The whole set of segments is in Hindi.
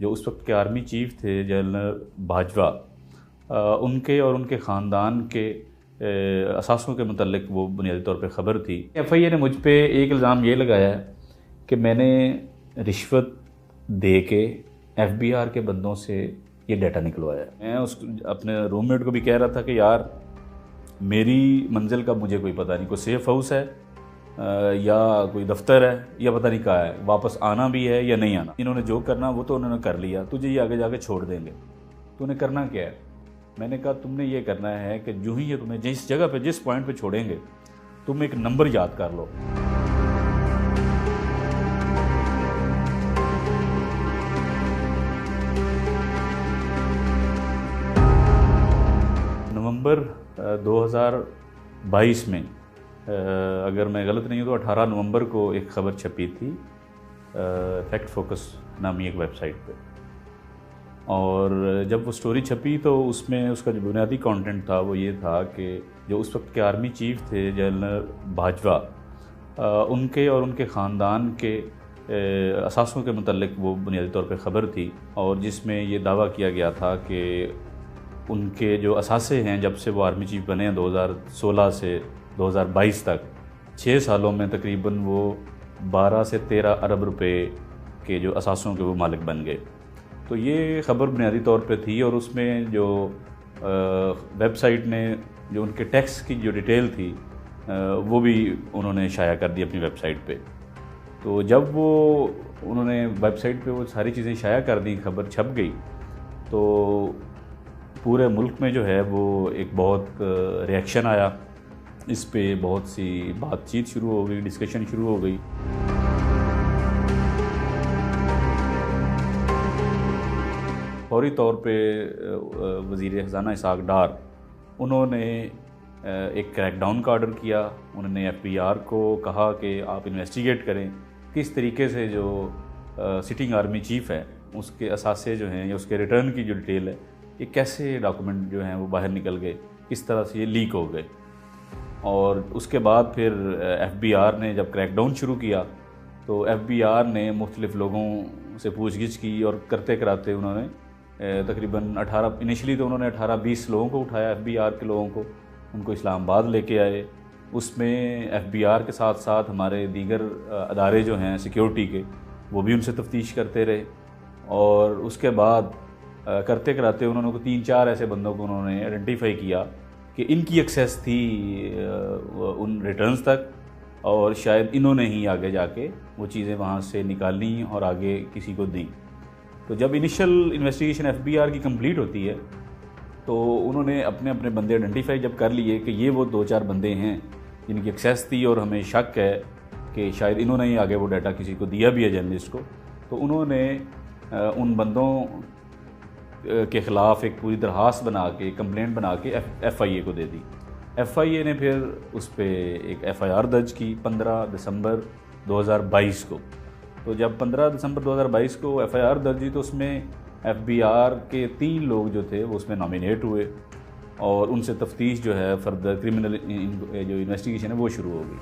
जो उस वक्त के आर्मी चीफ थे जनरल बाजवा, उनके और उनके ख़ानदान के असासों के मतलब वो बुनियादी तौर पे ख़बर थी। FIA ने मुझ पे एक इल्ज़ाम ये लगाया है कि मैंने रिश्वत दे के FBR के बंदों से ये डाटा निकलवाया। मैं उस अपने रूममेट को भी कह रहा था कि यार मेरी मंजिल का मुझे कोई पता नहीं, कोई सेफ़ हाउस है या कोई दफ्तर है या पता नहीं कहाँ है, वापस आना भी है या नहीं आना। इन्होंने जो करना वो तो उन्होंने कर लिया, तुझे ये आगे जाके छोड़ देंगे, तूने करना क्या है। मैंने कहा तुमने ये करना है कि जो ही ये तुम्हें जिस जगह पे जिस पॉइंट पे छोड़ेंगे तुम एक नंबर याद कर लो। नवंबर 2022 में, अगर मैं गलत नहीं हूँ तो 18 नवंबर को एक ख़बर छपी थी फैक्ट फोकस नामी एक वेबसाइट पे। और जब वो स्टोरी छपी तो उसमें उसका जो बुनियादी कंटेंट था वो ये था कि जो उस वक्त के आर्मी चीफ थे जनरल बाजवा, उनके और उनके ख़ानदान के असासों के मतलब वो बुनियादी तौर पे ख़बर थी, और जिसमें ये दावा किया गया था कि उनके जो असासे हैं जब से वो आर्मी चीफ बने हैं 2016 से 2022 तक 6 सालों में तकरीबन वो 12 से 13 अरब रुपए के जो असासों के वो मालिक बन गए। तो ये ख़बर बुनियादी तौर पे थी, और उसमें जो वेबसाइट ने जो उनके टैक्स की जो डिटेल थी वो भी उन्होंने शाया कर दी अपनी वेबसाइट पे। तो जब वो उन्होंने वेबसाइट पे वो सारी चीज़ें शाया कर दी, खबर छप गई, तो पूरे मुल्क में जो है वो एक बहुत रिएक्शन आया इस पे, बहुत सी बातचीत शुरू हो गई, डिस्कशन शुरू हो गई। फौरी तौर पे वज़ीर ख़ज़ाना इसहाक़ डार उन्होंने एक क्रैकडाउन का ऑर्डर किया। उन्होंने FBR को कहा कि आप इन्वेस्टिगेट करें किस तरीके से जो सिटिंग आर्मी चीफ़ है उसके असासे जो हैं या उसके रिटर्न की जो डिटेल है, ये कैसे डॉक्यूमेंट जो हैं वो बाहर निकल गए, किस तरह से ये लीक हो गए। और उसके बाद फिर FBR ने जब क्रैकडाउन शुरू किया तो FBR ने मुख्तलिफ़ लोगों से पूछगिछ की, और करते कराते उन्होंने तकरीबन 18 इनिशली तो उन्होंने 18-20 लोगों को उठाया, FBR के लोगों को, उनको इस्लामाबाद लेके आए। उसमें FBR के साथ साथ हमारे दीगर अदारे जो हैं सिक्योरिटी के, वो भी उनसे तफ्तीश करते रहे। और उसके बाद करते कराते उन्होंने को 3-4 ऐसे बंदों को उन्होंने आइडेंटिफाई किया कि इनकी एक्सेस थी उन रिटर्न्स तक, और शायद इन्होंने ही आगे जाके वो चीज़ें वहाँ से निकाली और आगे किसी को दी। तो जब इनिशियल इन्वेस्टिगेशन FBR की कंप्लीट होती है तो उन्होंने अपने अपने बंदे आइडेंटिफाई जब कर लिए कि ये वो 2-4 बंदे हैं जिनकी एक्सेस थी और हमें शक है कि शायद इन्होंने ही आगे वो डाटा किसी को दिया भी है, जर्नलिस्ट को, तो उन्होंने उन बंदों के ख़िलाफ़ एक पूरी दरख्वास्त बना के, कंप्लेंट बना के FIA को दे दी। FIA ने फिर उस पर एक FIR दर्ज की 15 दिसंबर 2022 को। तो जब 15 दिसंबर 2022 को FIR दर्ज हुई तो उसमें FBR के 3 लोग जो थे वो उसमें नॉमिनेट हुए, और उनसे तफ्तीश जो है फर्दर क्रिमिनल जो इन्वेस्टिगेशन है वो शुरू हो गई।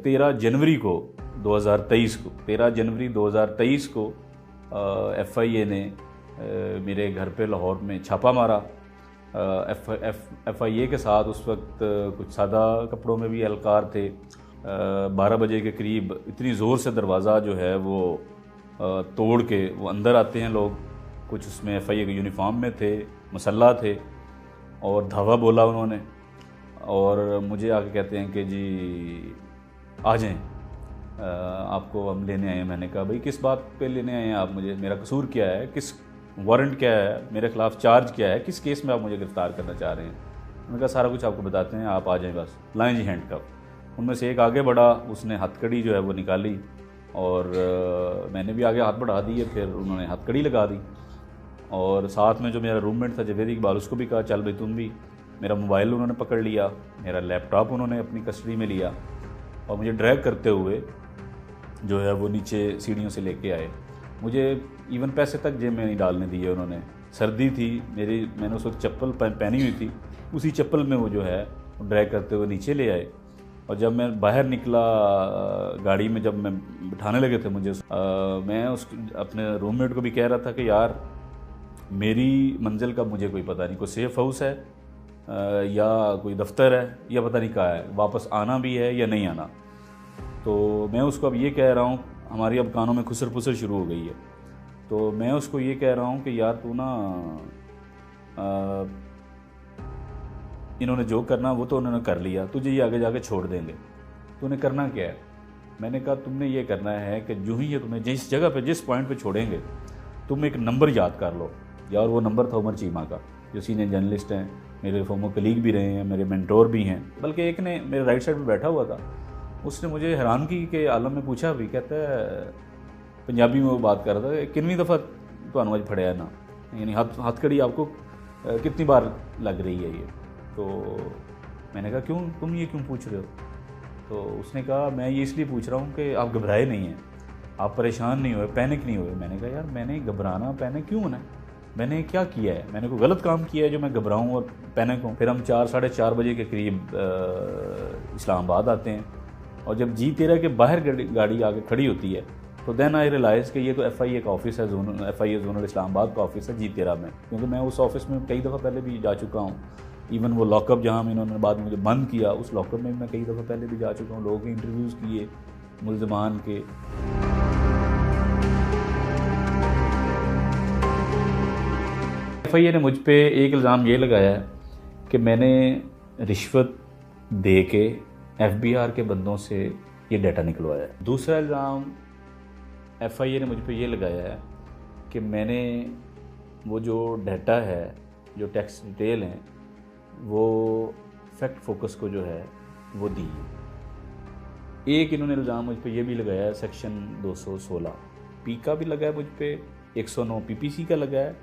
13 जनवरी 2023 को FIA ने मेरे घर पे लाहौर में छापा मारा। FIA के साथ उस वक्त कुछ सादा कपड़ों में भी एहलकार थे। 12 बजे के करीब इतनी ज़ोर से दरवाज़ा जो है वो तोड़ के वो अंदर आते हैं लोग, कुछ उसमें FIA के यूनिफॉर्म में थे, मुसल्ला थे, और धावा बोला उन्होंने, और मुझे आके कहते हैं कि जी आ जाएं, आपको हम लेने आए हैं। मैंने कहा भाई किस बात पे लेने आए हैं आप मुझे, मेरा कसूर क्या है, किस वारंट क्या है, मेरे ख़िलाफ़ चार्ज क्या है, किस केस में आप मुझे गिरफ़्तार करना चाह रहे हैं। उन्होंने कहा सारा कुछ आपको बताते हैं, आप आ जाएं, बस लाएं जी हैंडकफ। उनमें से एक आगे बढ़ा, उसने हथकड़ी जो है वो निकाली, और मैंने भी आगे हाथ बढ़ा दिए, फिर उन्होंने हथकड़ी लगा दी। और साथ में जो मेरा रूममेट था जवेद इकबाल, उसको भी कहा चल भाई तुम भी। मेरा मोबाइल उन्होंने पकड़ लिया, मेरा लैपटॉप उन्होंने अपनी कस्टडी में लिया, और मुझे ड्रैग करते हुए जो है वो नीचे सीढ़ियों से लेके आए। मुझे इवन पैसे तक जेब में नहीं डालने दिए उन्होंने। सर्दी थी मैंने उस वक्त चप्पल पहनी हुई थी, उसी चप्पल में वो जो है ड्रैग करते हुए नीचे ले आए। और जब मैं बाहर निकला गाड़ी में, जब मैं बिठाने लगे थे मुझे, मैं उस अपने रूममेट को भी कह रहा था कि यार मेरी मंजिल का मुझे कोई पता नहीं, कोई सेफ हाउस है या कोई दफ्तर है या पता नहीं कहाँ है, वापस आना भी है या नहीं आना। तो मैं उसको अब ये कह रहा हूँ, हमारी अब कानों में खुसर फुसर शुरू हो गई है, तो मैं उसको ये कह रहा हूँ कि यार तू ना इन्होंने जो करना वो तो उन्होंने कर लिया, तुझे ये आगे जाके छोड़ देंगे, तूने करना क्या है। मैंने कहा तुमने ये करना है कि जो ही ये तुम्हें जिस जगह पे जिस पॉइंट पे छोड़ेंगे तुम एक नंबर याद कर लो। यार वो नंबर था उमर चीमा का, जो सीनियर जर्नलिस्ट हैं, मेरे फॉर्मर कलीग भी रहे हैं, मेरे मेंटोर भी हैं, बल्कि एक ने मेरे राइट साइड पर बैठा हुआ था, उसने मुझे हैरानगी के आलम में पूछा भी, कहता है पंजाबी में वो बात कर रहा था, कितनी दफ़ा तो अज फड़िया ना, यानी हथकड़ी आपको कितनी बार लग रही है ये। तो मैंने कहा क्यों, तुम ये क्यों पूछ रहे हो। तो उसने कहा मैं ये इसलिए पूछ रहा हूँ कि आप घबराए नहीं हैं, आप परेशान नहीं हुए, पैनिक नहीं हुए। मैंने कहा यार मैंने घबराना पैनिक क्यों होना है, मैंने क्या किया है, मैंने कोई गलत काम किया है जो मैं घबराऊँ और पैनिक हूँ। फिर हम 4 साढ़े 4 बजे के करीब इस्लामाबाद आते हैं, और जब G13 के बाहर गाड़ी आके खड़ी होती है तो देन आई रियलाइज़ कि ये तो FIA का ऑफिस है, FIA जोनल इस्लामाबाद का ऑफिस है G13 में, क्योंकि मैं उस ऑफिस में कई दफ़ा पहले भी जा चुका हूँ। इवन वो लॉकअप जहाँ में इन्होंने बाद में मुझे बंद किया, उस लॉकअप में मैं कई दफ़ा पहले भी जा चुका हूँ, लोगों के इंटरव्यूज़ किए मुल्ज़मान के। FIA ने मुझ पे एक इल्ज़ाम ये लगाया है कि मैंने रिश्वत दे के FBR के बंदों से ये डाटा निकलवाया है। दूसरा इल्ज़ाम FIA ने मुझ पे ये लगाया है कि मैंने वो जो डाटा है, जो टैक्स डिटेल हैं, वो फैक्ट फोकस को जो है वो दी। एक इन्होंने इल्ज़ाम मुझ पे ये भी लगाया है, सेक्शन 216 पी का भी लगा है मुझ पे, 109 PPC का लगा है,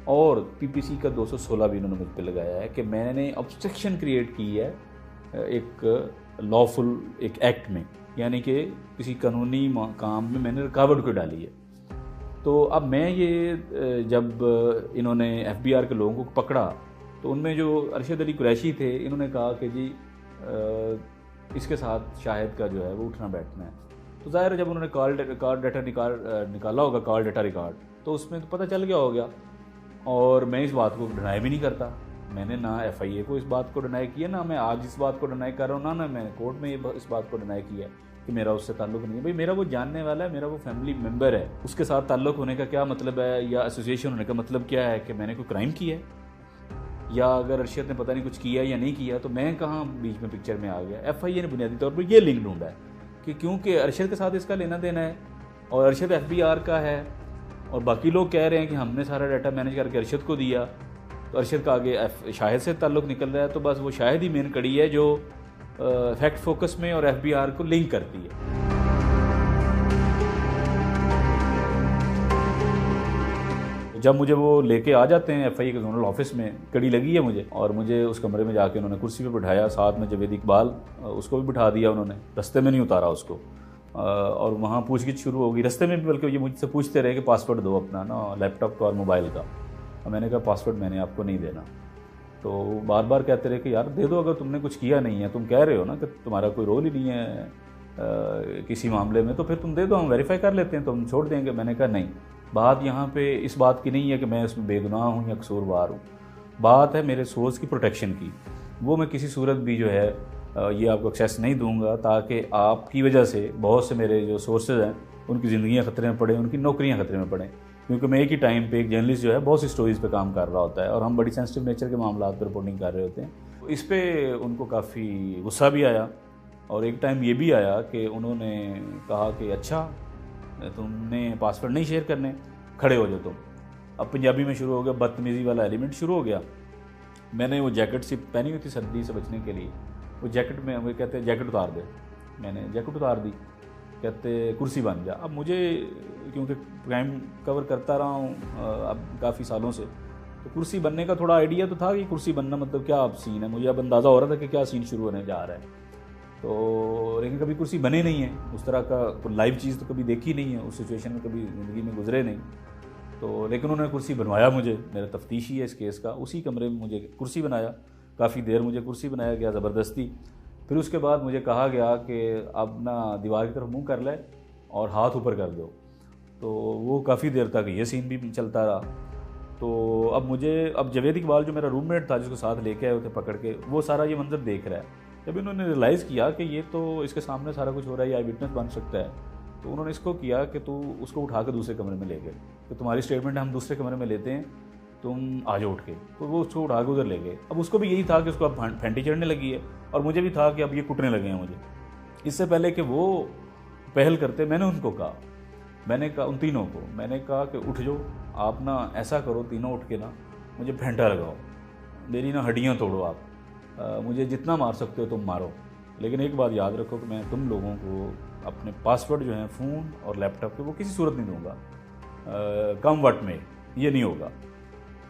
और PPC का 216 भी इन्होंने मुझ पे लगाया है कि मैंने ऑब्स्ट्रक्शन क्रिएट की है एक लॉफुल एक एक्ट में, यानी कि किसी कानूनी काम में मैंने रुकावट को डाली है। तो अब मैं ये जब इन्होंने FBR के लोगों को पकड़ा तो उनमें जो अरशद अली कुरैशी थे, इन्होंने कहा कि जी इसके साथ शाहिद का जो है वो उठना बैठना है। तो ज़ाहिर है जब उन्होंने कॉल डाटा निकाला होगा, कॉल डाटा रिकॉर्ड, तो उसमें तो पता चल गया होगा। और मैं इस बात को डिनाई भी नहीं करता, मैंने ना FIA को इस बात को डिनाई किया, ना मैं आज इस बात को डिनाई कर रहा हूँ, ना मैंने कोर्ट में इस बात को डिनाई किया कि मेरा उससे ताल्लुक़ नहीं है। भाई मेरा वो जानने वाला है, मेरा वो फैमिली मेम्बर है, उसके साथ ताल्लुक़ होने का क्या मतलब है, या एसोसिएशन होने का मतलब क्या है कि मैंने कोई क्राइम किया है, या अगर अरशद ने पता नहीं कुछ किया या नहीं किया तो मैं कहाँ बीच में पिक्चर में आ गया। FIA ने बुनियादी तौर पर ये लिंक ढूंढा है कि क्योंकि अरशद के साथ इसका लेना देना है और अरशद FBR का है, और बाकी लोग कह रहे हैं कि हमने सारा डाटा मैनेज करके अरशद को दिया, तो अरशद का आगे शाहिद से ताल्लुक़ निकल रहा है। तो बस वो शाहिद ही मेन कड़ी है जो फैक्ट फोकस में और FBR को लिंक करती है। जब मुझे वो लेके आ जाते हैं FIA के जोनल ऑफिस में, कड़ी लगी है मुझे, और मुझे उस कमरे में जाके उन्होंने कुर्सी पे बिठाया, साथ में जवेद इकबाल उसको भी बिठा दिया उन्होंने, रास्ते में नहीं उतारा उसको, और वहाँ पूछगिछ शुरू हो गई रास्ते में भी, बल्कि ये मुझसे पूछते रहे कि पासवर्ड दो अपना ना, लैपटॉप का और मोबाइल का। और मैंने कहा पासवर्ड मैंने आपको नहीं देना। तो बार बार कहते रहे कि यार दे दो, अगर तुमने कुछ किया नहीं है, तुम कह रहे हो ना कि तुम्हारा कोई रोल ही नहीं है किसी मामले में, तो फिर तुम दे दो, हम वेरीफाई कर लेते हैं तो हम छोड़ देंगे। मैंने कहा नहीं, बात यहाँ पे इस बात की नहीं है कि मैं इसमें बेगुनाह हूँ या कसूरवार हूँ, बात है मेरे सोर्स की प्रोटेक्शन की। वो मैं किसी सूरत भी जो है ये आपको एक्सेस नहीं दूंगा, ताकि आपकी वजह से बहुत से मेरे जो सोर्सेज हैं उनकी ज़िंदगियाँ ख़तरे में पड़े, उनकी नौकरियाँ ख़तरे में पड़ें, क्योंकि मैं एक ही टाइम पे एक जर्नलिस्ट जो है बहुत सी स्टोरीज़ पे काम कर रहा होता है और हम बड़ी सेंसिटिव नेचर के मामला पर रिपोर्टिंग कर रहे होते हैं। तो इस पर उनको काफ़ी गुस्सा भी आया, और एक टाइम ये भी आया कि उन्होंने कहा कि अच्छा तुमने पासवर्ड नहीं शेयर करने, खड़े हो जाओ तुम। अब पंजाबी में शुरू हो गया, बदतमीज़ी वाला एलिमेंट शुरू हो गया। मैंने वो जैकेट सी पहनी हुई थी सर्दी से बचने के लिए, वो जैकेट में वो कहते जैकेट उतार दे, मैंने जैकेट उतार दी, कहते कुर्सी बन जा। अब मुझे क्योंकि क्राइम कवर करता रहा हूँ अब काफ़ी सालों से, तो कुर्सी बनने का थोड़ा आइडिया तो था कि कुर्सी बनना मतलब क्या अब सीन है, मुझे अब अंदाज़ा हो रहा था कि क्या सीन शुरू होने जा रहा है। तो लेकिन कभी कुर्सी बने नहीं है, उस तरह का लाइव चीज़ तो कभी देखी नहीं है, उस सिचुएशन में कभी ज़िंदगी में गुजरे नहीं। तो लेकिन उन्होंने कुर्सी बनवाया मुझे, मेरा तफ्तीशी है इस केस का, उसी कमरे में मुझे कुर्सी बनाया, काफ़ी देर मुझे कुर्सी बनाया गया ज़बरदस्ती। फिर उसके बाद मुझे कहा गया कि अब ना दीवार की तरफ मुंह कर ले और हाथ ऊपर कर दो। तो वो काफ़ी देर तक ये सीन भी चलता रहा। तो अब जवेद इकबाल जो मेरा रूममेट था जिसको साथ लेके आए थे पकड़ के, वो सारा ये मंजर देख रहा है। जब इन्होंने रियलाइज़ किया कि ये तो इसके सामने सारा कुछ हो रहा है, ये आई विटनेस बन सकता है, तो उन्होंने इसको किया कि तू उसको उठा के दूसरे कमरे में ले गए, तो तुम्हारी स्टेटमेंट हम दूसरे कमरे में लेते हैं, तुम आ जाओ उठ के। तो वो उसको उठा के उधर ले गए। अब उसको भी यही था कि उसको अब फैंटी चढ़ने लगी है, और मुझे भी था कि अब ये कुटने लगे हैं मुझे। इससे पहले कि वो पहल करते, मैंने उनको कहा, मैंने कहा उन तीनों को, मैंने कहा कि उठ जाओ, आप ना ऐसा करो, तीनों उठ के ना मुझे फेंटा लगाओ, मेरी ना हड्डियाँ तोड़ो, आप मुझे जितना मार सकते हो तुम मारो, लेकिन एक बात याद रखो कि मैं तुम लोगों को अपने पासवर्ड जो हैं फ़ोन और लैपटॉप के वो किसी सूरत नहीं दूंगा, कम वक्त में ये नहीं होगा।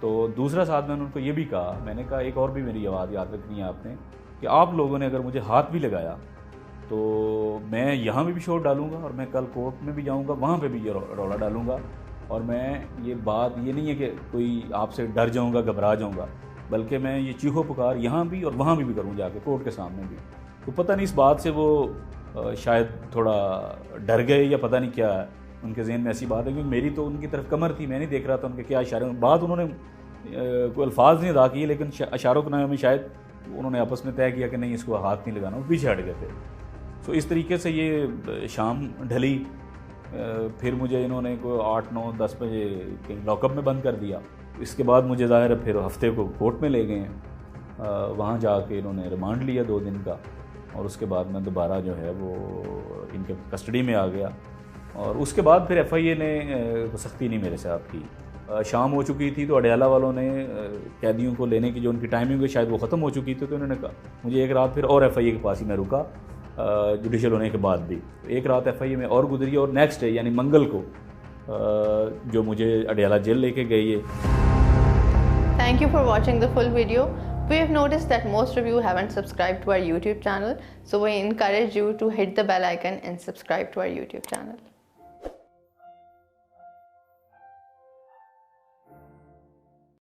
तो दूसरा साथ मैंने उनको ये भी कहा, मैंने कहा एक और भी मेरी आवाज़ याद रखनी है आपने, कि आप लोगों ने अगर मुझे हाथ भी लगाया तो मैं यहाँ भी शोर डालूंगा, और मैं कल कोर्ट में भी जाऊँगा, वहाँ पे भी ये रौला डालूंगा, और मैं ये बात ये नहीं है कि कोई आपसे डर जाऊँगा, घबरा जाऊँगा, बल्कि मैं ये चीखो पुकार यहाँ भी और वहाँ भी करूँ, जाके कोर्ट के सामने भी। तो पता नहीं इस बात से वो शायद थोड़ा डर गए या पता नहीं क्या है उनके जहन में ऐसी बात है, क्योंकि मेरी तो उनकी तरफ कमर थी, मैं नहीं देख रहा था उनके क्या इशारे। बात उन्होंने कोई अल्फाज नहीं अदा किए, लेकिन इशारों के नाम में शायद उन्होंने आपस में तय किया कि नहीं इसको हाथ नहीं लगाना, वो पीछे हट गए थे। तो इस तरीके से ये शाम ढली। फिर मुझे इन्होंने को 8, 9, 10 बजे लॉकअप में बंद कर दिया। इसके बाद मुझे ज़ाहिर है फिर हफ्ते को कोर्ट में ले गए हैं, वहाँ जाके इन्होंने रिमांड लिया 2 दिन का, और उसके बाद मैं दोबारा जो है वो इनके कस्टडी में आ गया। और उसके बाद फिर FIA ने सख्ती नहीं मेरे साथ की। शाम हो चुकी थी तो अडयाला वालों ने कैदियों को लेने की जो उनकी टाइमिंग है शायद वो ख़त्म हो चुकी थी, तो इन्होंने कहा मुझे एक रात फिर और FIA के पास ही मैं रुका, जुडिशल होने के बाद भी। एक रात FIA में और गुजरी, और नेक्स्ट डे यानी मंगल को जो मुझे अडयाला जेल लेके गई है। Thank you for watching the full video. We have noticed that most of you haven't subscribed to our YouTube channel, so we encourage you to hit the bell icon and subscribe to our YouTube channel.